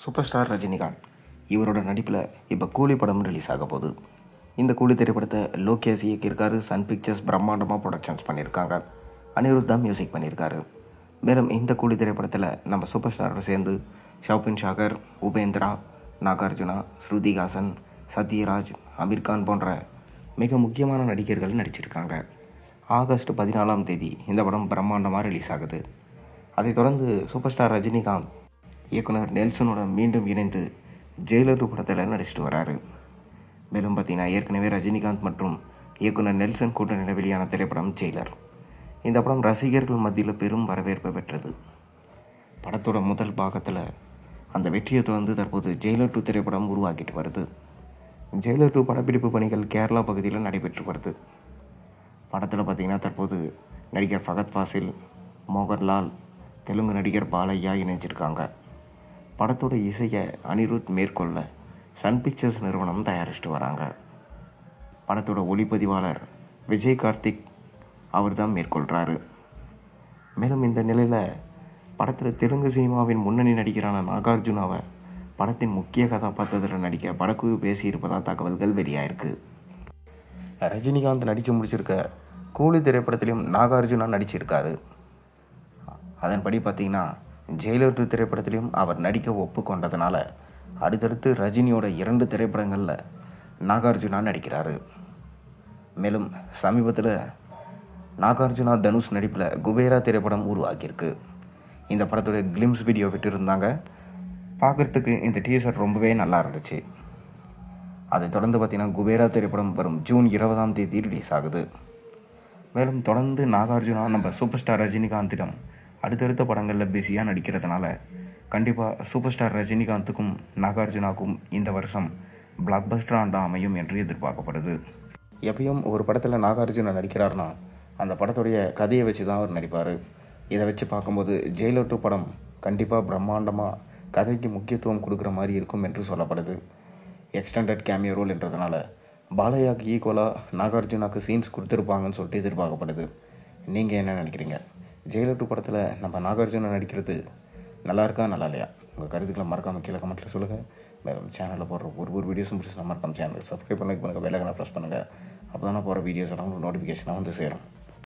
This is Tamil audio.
சூப்பர் ஸ்டார் ரஜினிகாந்த் இவரோட நடிப்பில் இப்போ கூலி படம் ரிலீஸ் ஆக போகுது. இந்த கூலி திரைப்படத்தை லோகேஷ் இயக்கியிருக்காரு. சன் பிக்சர்ஸ் பிரம்மாண்டமாக ப்ரொடக்ஷன்ஸ் பண்ணியிருக்காங்க. அனிருத் தான் மியூசிக் பண்ணியிருக்காரு. மேலும் இந்த கூலி திரைப்படத்தில் நம்ம சூப்பர் ஸ்டாரோட சேர்ந்து ஷவுபின் ஷாகர், உபேந்திரா, நாகார்ஜுனா, ஸ்ருதிஹாசன், சத்யராஜ், அமீர்கான் போன்ற மிக முக்கியமான நடிகர்கள் நடிச்சிருக்காங்க. ஆகஸ்ட் 14 இந்த படம் பிரம்மாண்டமாக ரிலீஸ் ஆகுது. அதைத் தொடர்ந்து சூப்பர் ஸ்டார் ரஜினிகாந்த் இயக்குனர் நெல்சனோட மீண்டும் இணைந்து ஜெயிலர் படத்தில் நடிச்சிட்டு வராரு. மேலும் பார்த்தீங்கன்னா ஏற்கனவே ரஜினிகாந்த் மற்றும் இயக்குனர் நெல்சன் கூட்டணியில் வெளியான திரைப்படம் ஜெயிலர். இந்த படம் ரசிகர்கள் மத்தியில் பெரும் வரவேற்பு பெற்றது. படத்தோட முதல் பாகத்தில் அந்த வெற்றியை தொடர்ந்து தற்போது ஜெயிலர் 2 திரைப்படம் உருவாக்கிட்டு வருது. ஜெயிலர் 2 படப்பிடிப்பு பணிகள் கேரளா பகுதியில் நடைபெற்று வருது. படத்தில் பார்த்தீங்கன்னா தற்போது நடிகர் ஃபகத் ஃபாசில், மோகன்லால், தெலுங்கு நடிகர் பாலையா இணைஞ்சிருக்காங்க. படத்தோட இசையை அனிருத் மேற்கொள்ள சன் பிக்சர்ஸ் நிறுவனம் தயாரிச்சுட்டு வராங்க. படத்தோட ஒளிப்பதிவாளர் விஜய் கார்த்திக் அவர் தான் மேற்கொள்கிறாரு. மேலும் இந்த நிலையில் படத்தில் தெலுங்கு சினிமாவின் முன்னணி நடிகரான நாகார்ஜுனாவை படத்தின் முக்கிய கதாபாத்திரத்தில் நடிக்க படக்குழு பேசியிருப்பதாக தகவல்கள் வெளியாயிருக்கு. ரஜினிகாந்த் நடித்து முடிச்சிருக்க கூலி திரைப்படத்திலையும் நாகார்ஜுனா நடிச்சிருக்காரு. அதன்படி பார்த்தீங்கன்னா ஜெயிலர் 2 திரைப்படத்திலையும் அவர் நடிக்க ஒப்புக்கொண்டதுனால அடுத்தடுத்து ரஜினியோட 2 திரைப்படங்களில் நாகார்ஜுனா நடிக்கிறாரு. மேலும் சமீபத்தில் நாகார்ஜுனா தனுஷ் நடிப்பில் குபேரா திரைப்படம் உருவாக்கியிருக்கு. இந்த படத்தோட கிளிம்ஸ் வீடியோ விட்டுருந்தாங்க. பார்க்குறதுக்கு இந்த டீசர் ரொம்பவே நல்லா இருந்துச்சு. அதை தொடர்ந்து பார்த்தீங்கன்னா குபேரா திரைப்படம் வரும் ஜூன் 20 ரிலீஸ் ஆகுது. மேலும் தொடர்ந்து நாகார்ஜுனா நம்ம சூப்பர் ஸ்டார் ரஜினிகாந்திடம் அடுத்தடுத்த படங்களில் பிஸியாக நடிக்கிறதுனால கண்டிப்பாக சூப்பர் ஸ்டார் ரஜினிகாந்துக்கும் நாகார்ஜுனாவுக்கும் இந்த வருஷம் பிளாக் பஸ்டர் ஆண்டாக அமையும் என்று எதிர்பார்க்கப்படுது. எப்பயும் ஒரு படத்தில் நாகார்ஜுனா நடிக்கிறார்னா அந்த படத்துடைய கதையை வச்சு தான் அவர் நடிப்பார். இதை வச்சு பார்க்கும்போது ஜெயிலர் 2 படம் கண்டிப்பாக பிரம்மாண்டமாக கதைக்கு முக்கியத்துவம் கொடுக்குற மாதிரி இருக்கும் என்று சொல்லப்படுது. எக்ஸ்டெண்டட் கேமியோ ரோல் என்றதுனால பாலையாக்கு ஈக்குவலாக நாகார்ஜுனாவுக்கு சீன்ஸ் கொடுத்துருப்பாங்கன்னு சொல்லிட்டு எதிர்பார்க்கப்படுது. நீங்கள் என்ன நினைக்கிறீங்க? ஜெயிலர் 2 படத்தில் நம்ம நாகார்ஜுனா நடிக்கிறது நல்லா இருக்கா நல்லா இல்லையா? உங்கள் கருத்துக்களை மறக்காமல் கீழே கமெண்ட்டில் சொல்லுங்கள். மேலும் சேனலில் போடுற ஒரு வீடியோஸும் பிடிச்சி மறக்காமல் சேனலுக்கு சப்ஸ்கிரைப் பண்ணி பெல் ஐகானை ப்ரெஸ் பண்ணுங்கள். அப்போ தானே போகிற வீடியோஸ் எல்லாம் உங்களுக்கு நோட்டிஃபிகேஷனாக வந்து சேரும்.